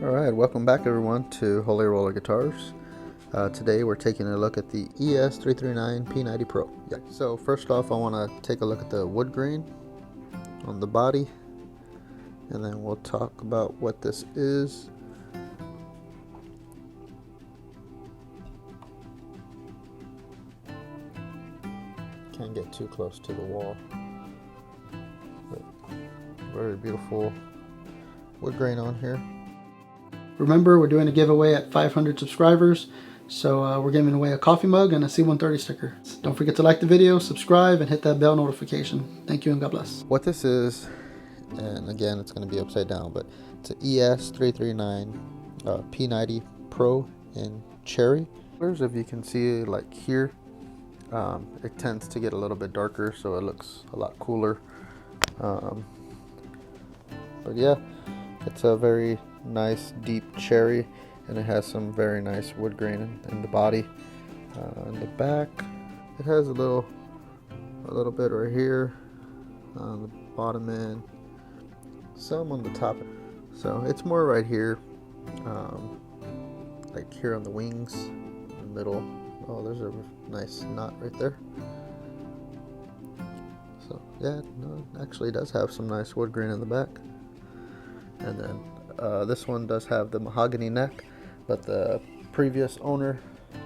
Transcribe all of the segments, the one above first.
Alright, welcome back everyone to Holy Roller Guitars. Today we're taking a look at the EPIPHONE P90 Pro. Yeah. So first off, I want to take a look at the wood grain on the body, and then we'll talk about what this is. Can't get too close to the wall, but very beautiful wood grain on here. Remember, we're doing a giveaway at 500 subscribers, so we're giving away a coffee mug and a C130 sticker. Don't forget to like the video, subscribe, and hit that bell notification. Thank you and God bless. What this is, and again it's going to be upside down, but it's an EPIPHONE P90 Pro in cherry. If you can see, like here, it tends to get a little bit darker, so it looks a lot cooler. But yeah, it's a very nice deep cherry, and it has some very nice wood grain in the body. In the back, it has a little bit right here on the bottom end, some on the top, so it's more right here, like here on the wings, in the middle. Oh, there's a nice knot right there. So yeah, no, it actually does have some nice wood grain in the back. And then this one does have the mahogany neck, but the previous owner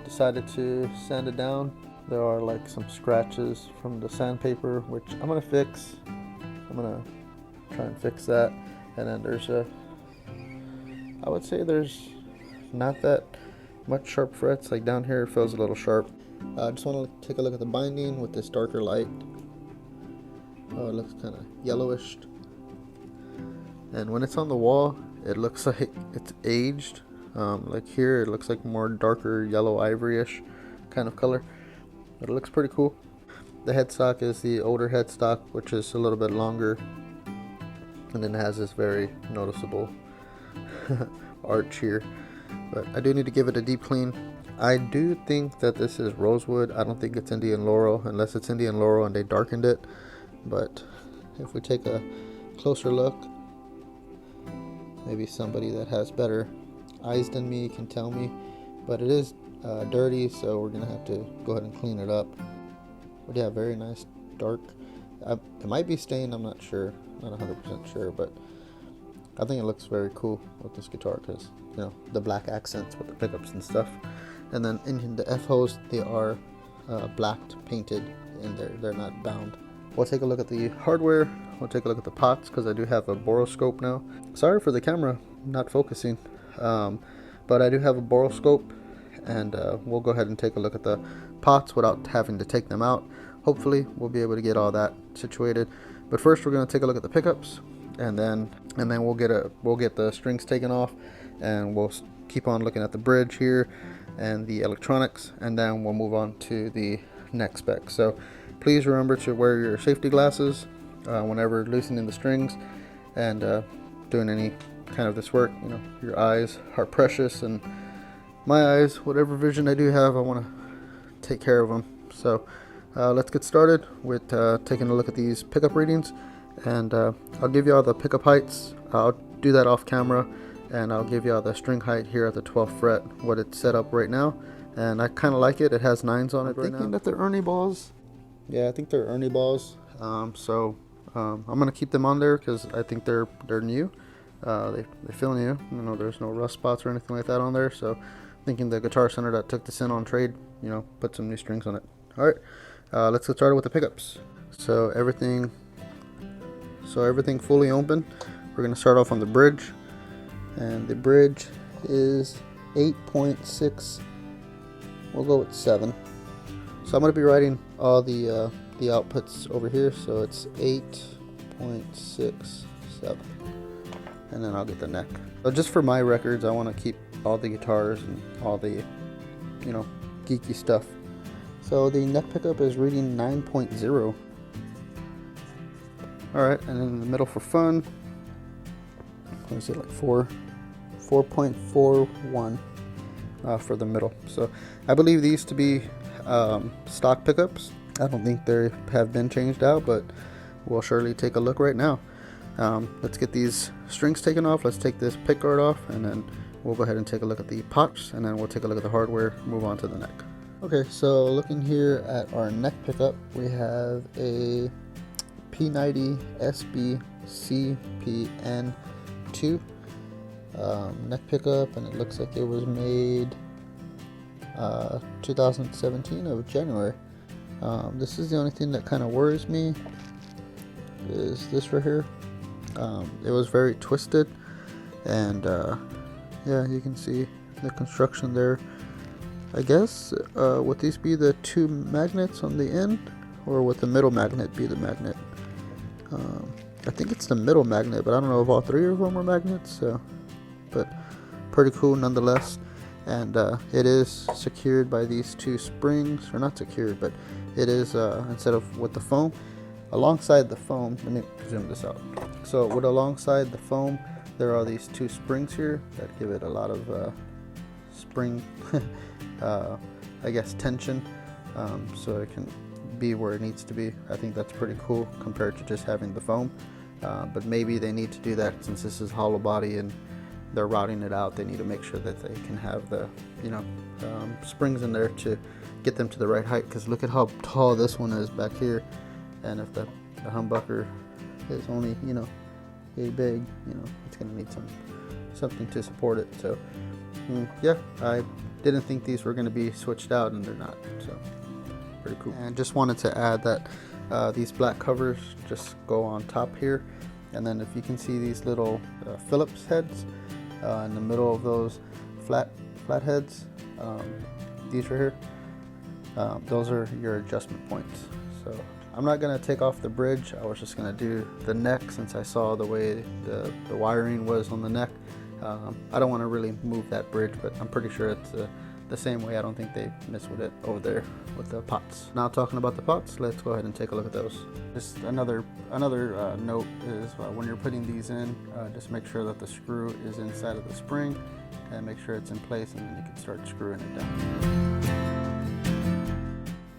decided to sand it down. There are like some scratches from the sandpaper, which I'm gonna fix. I'm gonna try and fix that. And then there's I would say there's not that much sharp frets. Like down here it feels a little sharp. I just want to take a look at the binding with this darker light. Oh, it looks kind of yellowish. And when it's on the wall, it looks like it's aged. Like here, it looks like more darker yellow ivory-ish kind of color. But it looks pretty cool. The headstock is the older headstock, which is a little bit longer. And then it has this very noticeable arch here. But I do need to give it a deep clean. I do think that this is rosewood. I don't think it's Indian laurel, unless it's Indian laurel and they darkened it. But if we take a closer look, maybe somebody that has better eyes than me can tell me, but it is dirty, so we're gonna have to go ahead and clean it up. But yeah, very nice dark. It might be stained, I'm not sure, not 100% sure, but I think it looks very cool with this guitar because, you know, the black accents with the pickups and stuff. And then in the F-hose, they are blacked, painted, and they're not bound. We'll take a look at the hardware. We'll take a look at the pots, because I do have a boroscope now. Sorry for the camera not focusing, but I do have a boroscope, and we'll go ahead and take a look at the pots without having to take them out. Hopefully we'll be able to get all that situated. But first we're going to take a look at the pickups, and then we'll get the strings taken off, and we'll keep on looking at the bridge here and the electronics, and then we'll move on to the neck spec. So please remember to wear your safety glasses whenever loosening the strings and doing any kind of this work. You know, your eyes are precious, and my eyes, whatever vision I do have, I want to take care of them. So let's get started with taking a look at these pickup readings, and I'll give you all the pickup heights. I'll do that off camera, and I'll give you all the string height here at the 12th fret, what it's set up right now. And I kind of like it. It has 9s on it right now. Thinking that they're Ernie balls. Yeah, I think they're Ernie balls. I'm gonna keep them on there because I think they're new. They feel new. You know, there's no rust spots or anything like that on there. So, thinking the Guitar Center that took this in on trade, you know, put some new strings on it. All right, let's get started with the pickups. So everything fully open. We're gonna start off on the bridge, and the bridge is 8.6. We'll go with 7. So I'm going to be writing all the outputs over here, so it's 8.67, and then I'll get the neck. So just for my records, I want to keep all the guitars and all the, you know, geeky stuff. So the neck pickup is reading 9.0. Alright, and in the middle for fun, what is it, like 4.41 for the middle. So I believe these to be stock pickups. I don't think they have been changed out, but we'll surely take a look right now. Let's get these strings taken off. Let's take this pick guard off, and then we'll go ahead and take a look at the pots, and then we'll take a look at the hardware, move on to the neck. Okay, so looking here at our neck pickup, we have a P90 CPN2 neck pickup, and it looks like it was made 2017 of January. This is the only thing that kind of worries me, is this right here. It was very twisted, and yeah, you can see the construction there. I guess would these be the two magnets on the end, or would the middle magnet be the magnet? I think it's the middle magnet, but I don't know if all three of them are magnets. So, but pretty cool nonetheless. And it is secured by these two springs, or not secured, but it is instead of with the foam, alongside the foam. Let me zoom this out. So with alongside the foam, there are these two springs here that give it a lot of spring I guess tension, so it can be where it needs to be. I think that's pretty cool compared to just having the foam, but maybe they need to do that since this is hollow body and they're routing it out. They need to make sure that they can have the springs in there to get them to the right height, because look at how tall this one is back here, and if the humbucker is only a big, it's gonna need something to support it. So yeah, I didn't think these were going to be switched out, and they're not, so pretty cool. And just wanted to add that these black covers just go on top here, and then if you can see these little Phillips heads in the middle of those flat heads, these right here, those are your adjustment points. So I'm not going to take off the bridge. I was just going to do the neck, since I saw the way the wiring was on the neck. I don't want to really move that bridge, but I'm pretty sure it's the same way. I don't think they mess with it over there with the pots. Now talking about the pots, let's go ahead and take a look at those. Just another note is when you're putting these in, just make sure that the screw is inside of the spring, and make sure it's in place, and then you can start screwing it down.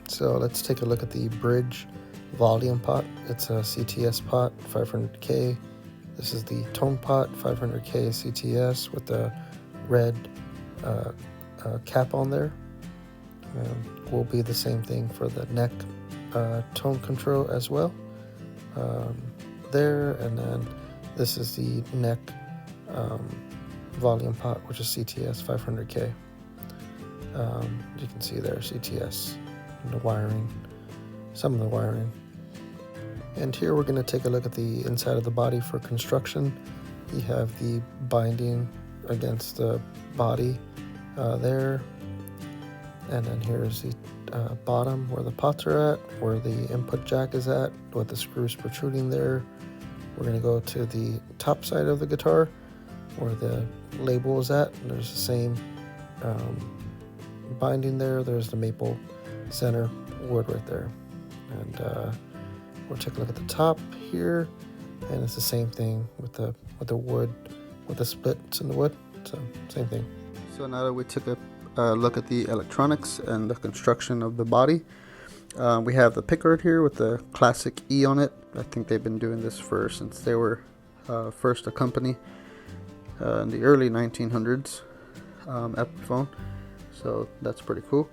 So let's take a look at the bridge volume pot. It's a CTS pot, 500K. This is the tone pot, 500K CTS with the red cap on there. Will be the same thing for the neck tone control as well. There, and then this is the neck volume pot, which is CTS 500K. You can see there CTS and the wiring, some of the wiring. And here we're going to take a look at the inside of the body for construction. You have the binding against the body there, and then here's the bottom where the pots are at, where the input jack is at, with the screws protruding there. We're going to go to the top side of the guitar where the label is at, and there's the same binding there. There's the maple center wood right there, and we'll take a look at the top here, and it's the same thing with the wood, with the splits in the wood. So same thing. So now that we took a look at the electronics and the construction of the body, we have the pickguard here with the classic E on it. I think they've been doing this since they were first a company in the early 1900s, EPIPHONE. So that's pretty cool.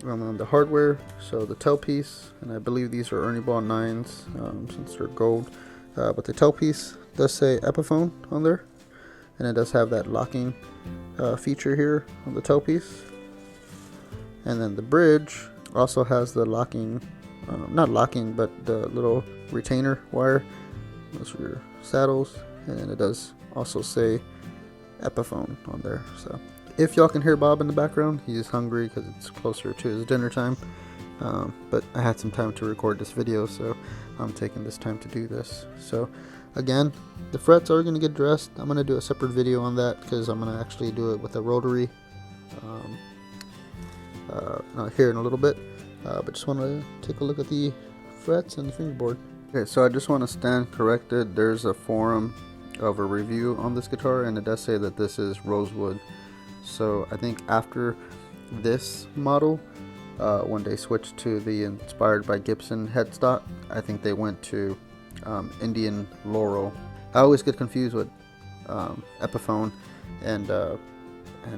On the hardware, so the tailpiece, and I believe these are Ernie Ball 9s since they're gold, but the tailpiece does say EPIPHONE on there, and it does have that locking feature here on the tailpiece. And then the bridge also has the locking, not locking, but the little retainer wire. Those are your saddles, and it does also say EPIPHONE on there. So if y'all can hear Bob in the background, he's hungry because it's closer to his dinner time. But I had some time to record this video, so I'm taking this time to do this. So again, the frets are going to get dressed. I'm going to do a separate video on that because I'm going to actually do it with a rotary here in a little bit. But just want to take a look at the frets and the fingerboard. Okay, so I just want to stand corrected. There's a forum of a review on this guitar, and it does say that this is rosewood. So I think after this model, when they switched to the inspired by Gibson headstock, I think they went to Indian laurel, I always get confused with EPIPHONE and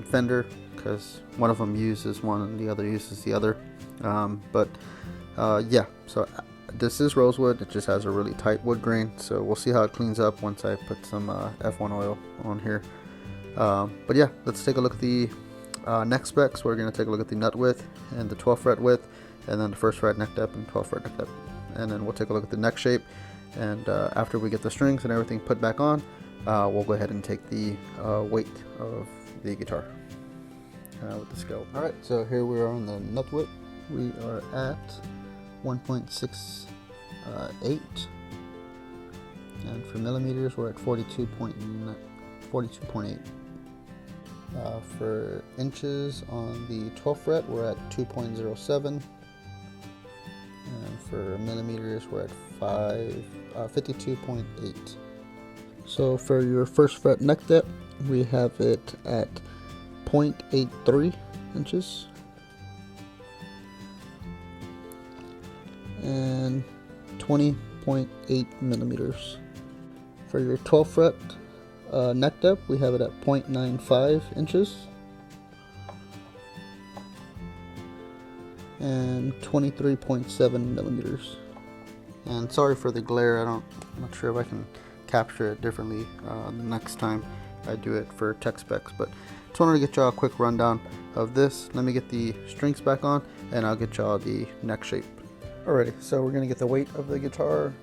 Fender, because one of them uses one and the other uses the other. Yeah, so this is rosewood. It just has a really tight wood grain, so we'll see how it cleans up once I put some F1 oil on here. But yeah, let's take a look at the neck specs. We're going to take a look at the nut width and the 12th fret width, and then the 1st fret neck depth and 12th fret neck depth, and then we'll take a look at the neck shape. And after we get the strings and everything put back on, we'll go ahead and take the weight of the guitar with the scale. Alright, so here we are on the nut width. We are at 1.68, and for millimeters we're at 42.8. For inches on the 12th fret we're at 2.07, and for millimeters we're at 52.8. So for your 1st fret neck depth, we have it at 0.83 inches, and 20.8 millimeters. For your 12th fret neck depth, we have it at 0.95 inches and 23.7 millimeters. And sorry for the glare, I'm not sure if I can capture it differently the next time I do it for tech specs, but just wanted to get y'all a quick rundown of this. Let me get the strings back on and I'll get y'all the neck shape. Alrighty, so we're gonna get the weight of the guitar,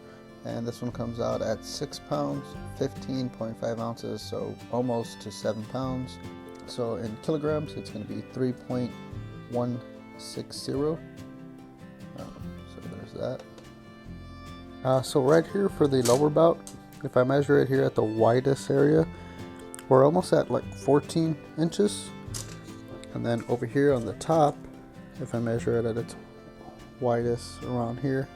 and this one comes out at 6 pounds, 15.5 ounces, so almost to 7 pounds. So in kilograms, it's gonna be 3.160. So there's that. So right here for the lower bout, if I measure it here at the widest area, we're almost at like 14 inches. And then over here on the top, if I measure it at its widest around here,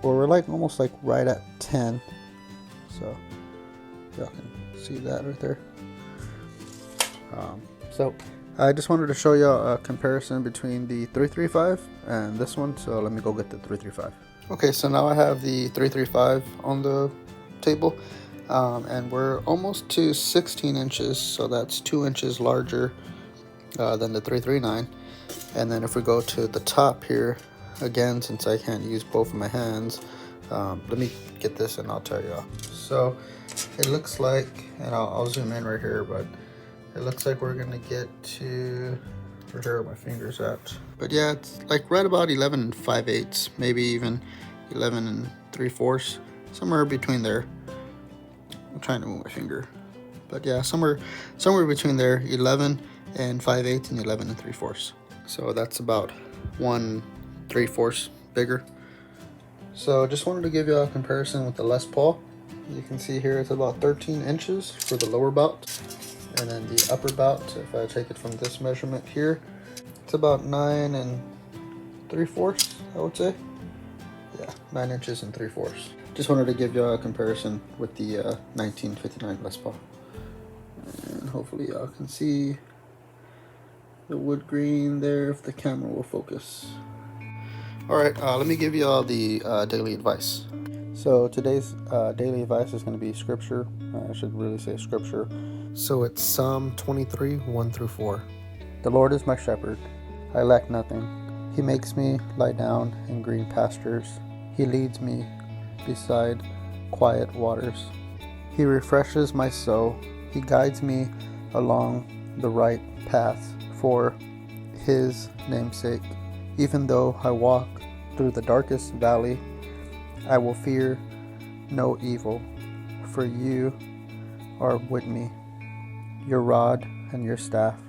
well, we're like almost like right at 10. So y'all can see that right there. So I just wanted to show you a comparison between the 335 and this one. So let me go get the 335. Okay, so now I have the 335 on the table, and we're almost to 16 inches, so that's 2 inches larger than the 339. And then if we go to the top here, again, since I can't use both of my hands, let me get this and I'll tell you. So it looks like, and I'll zoom in right here, but it looks like we're gonna get to where my fingers at. But yeah, it's like right about 11 5/8, maybe even 11 3/4, somewhere between there. I'm trying to move my finger, but yeah, somewhere between there, 11 5/8 and 11 3/4. So that's about 1 3/4 bigger. So just wanted to give you a comparison with the Les Paul. You can see here it's about 13 inches for the lower bout, and then the upper bout, if I take it from this measurement here, it's about 9 3/4, I would say. Yeah, 9 inches and 3/4. Just wanted to give you a comparison with the 1959 Les Paul. And hopefully y'all can see the wood grain there if the camera will focus. Alright, let me give you all the daily advice. So today's daily advice is going to be scripture. I should really say scripture. So it's Psalm 23, 1-4. The Lord is my shepherd, I lack nothing. He makes me lie down in green pastures. He leads me beside quiet waters. He refreshes my soul. He guides me along the right path for His name's sake. Even though I walk through the darkest valley, I will fear no evil, for you are with me. Your rod and your staff,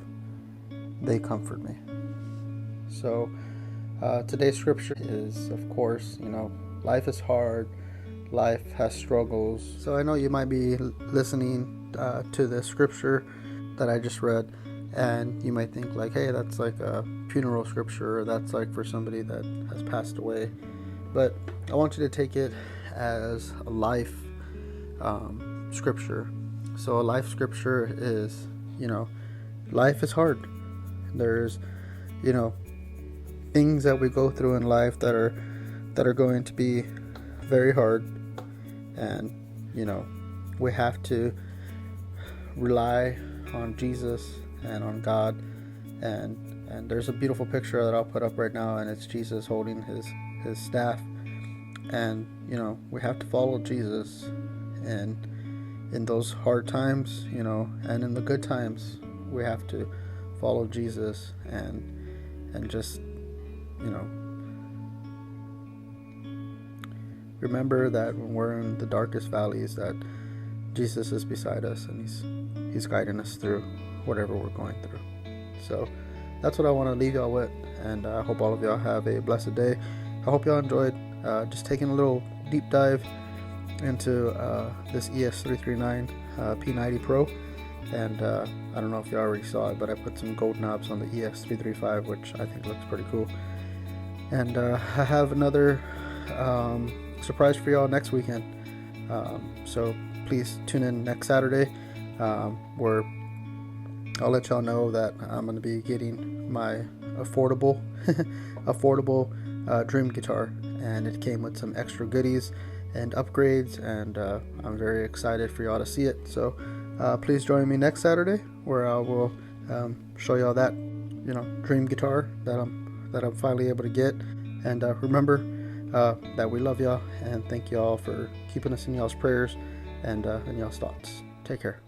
they comfort me. So today's scripture is, of course, life is hard, life has struggles. So I know you might be listening to the scripture that I just read, and you might think like, hey, that's like a funeral scripture, or that's like for somebody that has passed away. But I want you to take it as a life scripture. So a life scripture is, life is hard. There's, things that we go through in life that are going to be very hard, and we have to rely on Jesus and on God, and there's a beautiful picture that I'll put up right now, and it's Jesus holding his staff. And you know, we have to follow Jesus, and in those hard times, you know, and in the good times, we have to follow Jesus, and just, you know, remember that when we're in the darkest valleys, that Jesus is beside us, and he's guiding us through whatever we're going through. So that's what I want to leave y'all with, and I hope all of y'all have a blessed day. I hope y'all enjoyed just taking a little deep dive into this ES339 P90 Pro. And I don't know if you already saw it, but I put some gold knobs on the ES335, which I think looks pretty cool. And I have another surprise for y'all next weekend, so please tune in next Saturday, where I'll let y'all know that I'm going to be getting my affordable dream guitar, and it came with some extra goodies and upgrades, and I'm very excited for y'all to see it. So please join me next Saturday, where I will show y'all that, you know, dream guitar that I'm finally able to get. And remember that we love y'all, and thank y'all for keeping us in y'all's prayers and in y'all's thoughts. Take care.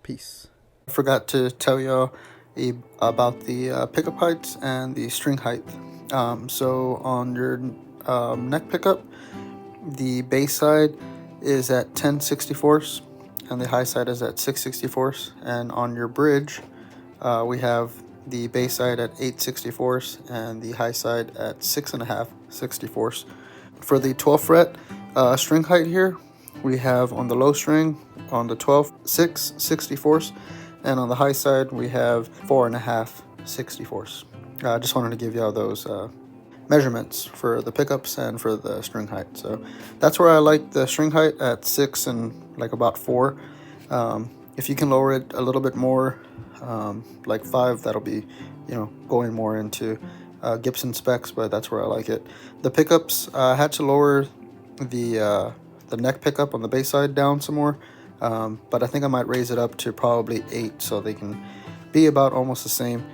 Peace. I forgot to tell y'all about the pickup heights and the string height. So on your neck pickup, the bass side is at 10/64, and the high side is at 6/64. And on your bridge, we have the bass side at 8/64 and the high side at 6.5/64. For the 12th fret string height here, we have on the low string on the 12th 6/64, and on the high side we have 4.5/64. I just wanted to give y'all those measurements for the pickups and for the string height. So that's where I like the string height at 6 and like about 4. If you can lower it a little bit more, like 5, that'll be, you know, going more into Gibson specs, but that's where I like it. The pickups, I had to lower the neck pickup on the bass side down some more, but I think I might raise it up to probably 8, so they can be about almost the same.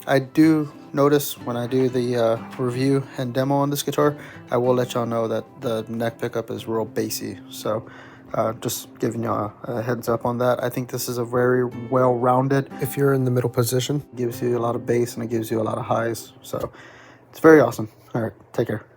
I do notice when I do the review and demo on this guitar, I will let y'all know that the neck pickup is real bassy, so just giving y'all a heads up on that. I think this is a very well-rounded, if you're in the middle position, it gives you a lot of bass and it gives you a lot of highs, so it's very awesome. All right, take care.